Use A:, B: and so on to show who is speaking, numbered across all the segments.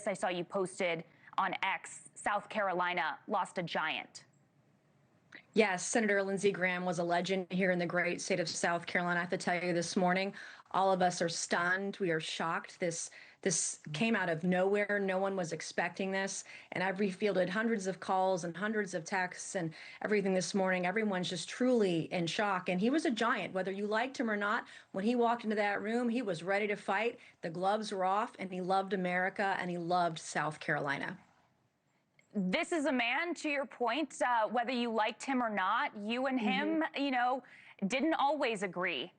A: this I saw you posted on X. South Carolina lost a giant.
B: Yes, Senator Lindsey Graham was a legend here in the great state of South Carolina. I have to tell you this morning, all of us are stunned. We are shocked. This came out of nowhere. No one was expecting this. And I've refielded hundreds of calls and hundreds of texts and everything this morning. Everyone's just truly in shock. And he was a giant, whether you liked him or not. When he walked into that room, he was ready to fight. The gloves were off, and he loved America, and he loved South Carolina.
A: This is a man, to your point, whether you liked him or not, you and him, didn't always agree,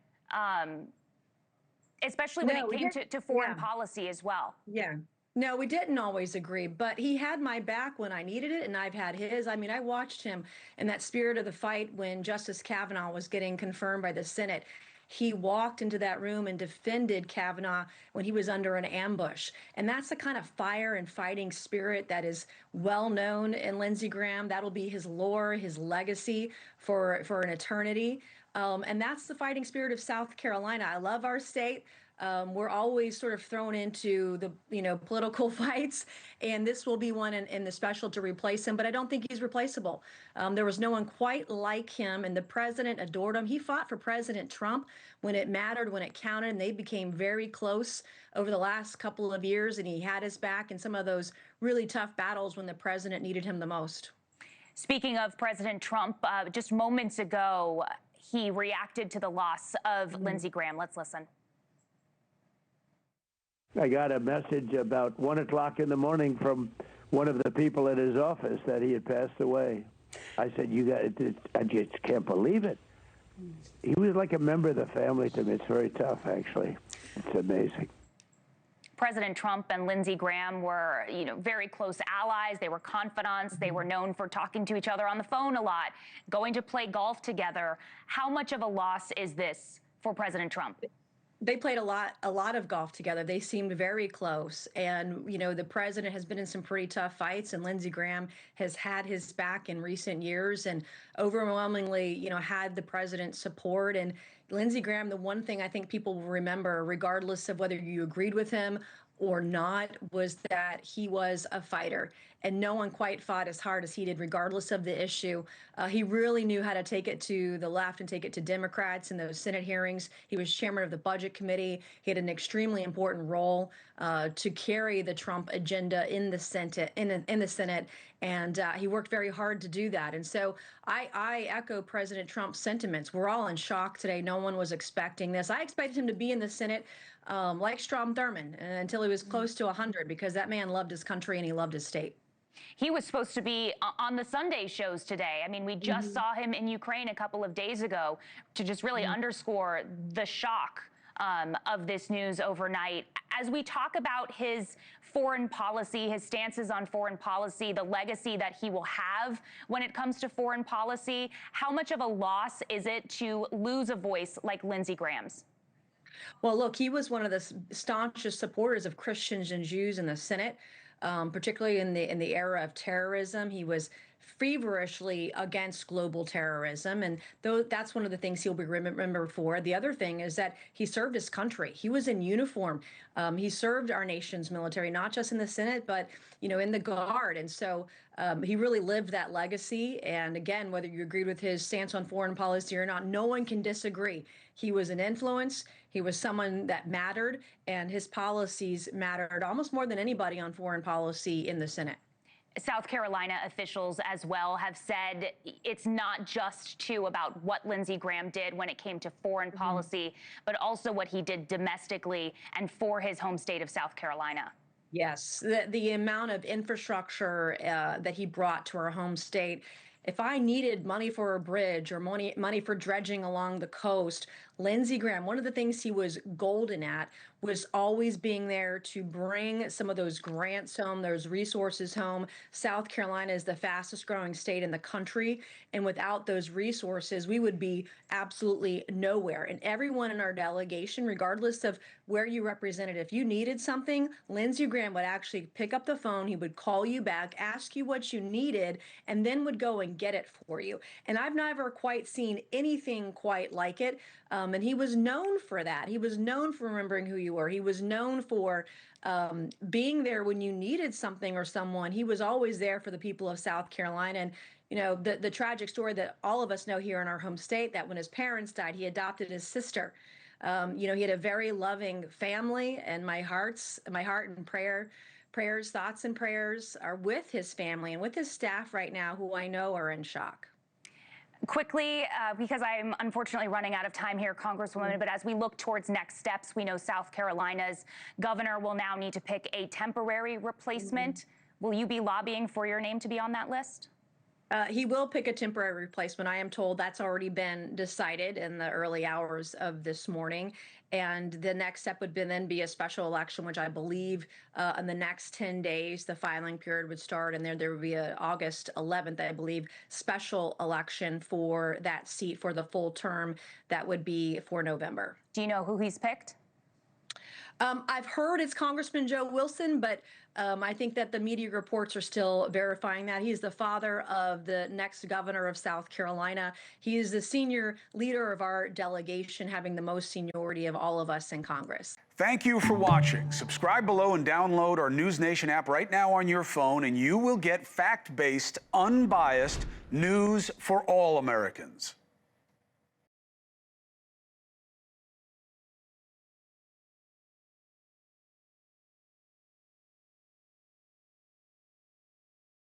A: especially when it came to foreign policy as well.
B: Yeah. No, we didn't always agree, but he had my back when I needed it, and I've had his. I mean, I watched him in that spirit of the fight when Justice Kavanaugh was getting confirmed by the Senate. He walked into that room and defended Kavanaugh when he was under an ambush. And that's the kind of fire and fighting spirit that is well known in Lindsey Graham. That'll be his lore, his legacy for an eternity. And that's the fighting spirit of South Carolina. I love our state. We're always sort of thrown into the political fights, and this will be one in the special to replace him. But I don't think he's replaceable. There was no one quite like him, and the president adored him. He fought for President Trump when it mattered, when it counted, and they became very close over the last couple of years. And he had his back in some of those really tough battles when the president needed him the most.
A: Speaking of President Trump, just moments ago, he reacted to the loss of Lindsey Graham. Let's listen.
C: I got a message about 1 o'clock in the morning from one of the people at his office that he had passed away. I said, I just can't believe it. He was like a member of the family to me. It's very tough, actually. It's amazing.
A: President Trump and Lindsey Graham were, very close allies. They were confidants. They were known for talking to each other on the phone a lot, going to play golf together. How much of a loss is this for President Trump?
B: They played a lot of golf together. They seemed very close. And, the president has been in some pretty tough fights, and Lindsey Graham has had his back in recent years and overwhelmingly, had the president's support. And Lindsey Graham, the one thing I think people will remember, regardless of whether you agreed with him or not, was that he was a fighter, and no one quite fought as hard as he did, regardless of the issue. He really knew how to take it to the left and take it to Democrats in those Senate hearings. He was chairman of the Budget Committee. He had an extremely important role to carry the Trump agenda in the Senate, and he worked very hard to do that. And so I echo President Trump's sentiments. We're all in shock today. No one was expecting this. I expected him to be in the Senate like Strom Thurmond until he was close to 100, because that man loved his country and he loved his state.
A: He was supposed to be on the Sunday shows today. I mean, we just saw him in Ukraine a couple of days ago to just really underscore the shock of this news overnight. As we talk about his foreign policy, his stances on foreign policy, the legacy that he will have when it comes to foreign policy, how much of a loss is it to lose a voice like Lindsey Graham's?
B: Well, look, he was one of the staunchest supporters of Christians and Jews in the Senate, particularly in the era of terrorism. He was feverishly against global terrorism, and that's one of the things he'll be remembered for. The other thing is that he served his country. He was in uniform. He served our nation's military, not just in the Senate, but in the Guard. And so he really lived that legacy. And again, whether you agreed with his stance on foreign policy or not, no one can disagree. He was an influence. He was someone that mattered, and his policies mattered almost more than anybody on foreign policy in the Senate.
A: South Carolina officials as well have said it's not just about what Lindsey Graham did when it came to foreign policy, but also what he did domestically and for his home state of South Carolina.
B: Yes, the amount of infrastructure that he brought to our home state. If I needed money for a bridge or money for dredging along the coast, Lindsey Graham, one of the things he was golden at was always being there to bring some of those grants home, those resources home. South Carolina is the fastest growing state in the country, and without those resources, we would be absolutely nowhere. And everyone in our delegation, regardless of where you represented, if you needed something, Lindsey Graham would actually pick up the phone. He would call you back, ask you what you needed, and then would go and get it for you. And I've never quite seen anything quite like it. And he was known for that. He was known for remembering who you interviewer. He was known for being there when you needed something or someone. He was always there for the people of South Carolina. And the tragic story that all of us know here in our home state, that when his parents died, he adopted his sister. He had a very loving family, and my heart and thoughts and prayers are with his family and with his staff right now, who I know are in shock.
A: Quickly, because I'm unfortunately running out of time here, Congresswoman, but as we look towards next steps, we know South Carolina's governor will now need to pick a temporary replacement. Will you be lobbying for your name to be on that list?
B: He will pick a temporary replacement. I am told that's already been decided in the early hours of this morning. And the next step would then be a special election, which I believe in the next 10 days, the filing period would start. And there would be an August 11th, I believe, special election for that seat for the full term. That would be for November.
A: Do you know who he's picked?
B: I've heard it's Congressman Joe Wilson, but I think that the media reports are still verifying that. He's the father of the next governor of South Carolina. He is the senior leader of our delegation, having the most seniority of all of us in Congress.
D: Thank you for watching. Subscribe below and download our NewsNation app right now on your phone, and you will get fact-based, unbiased news for all Americans.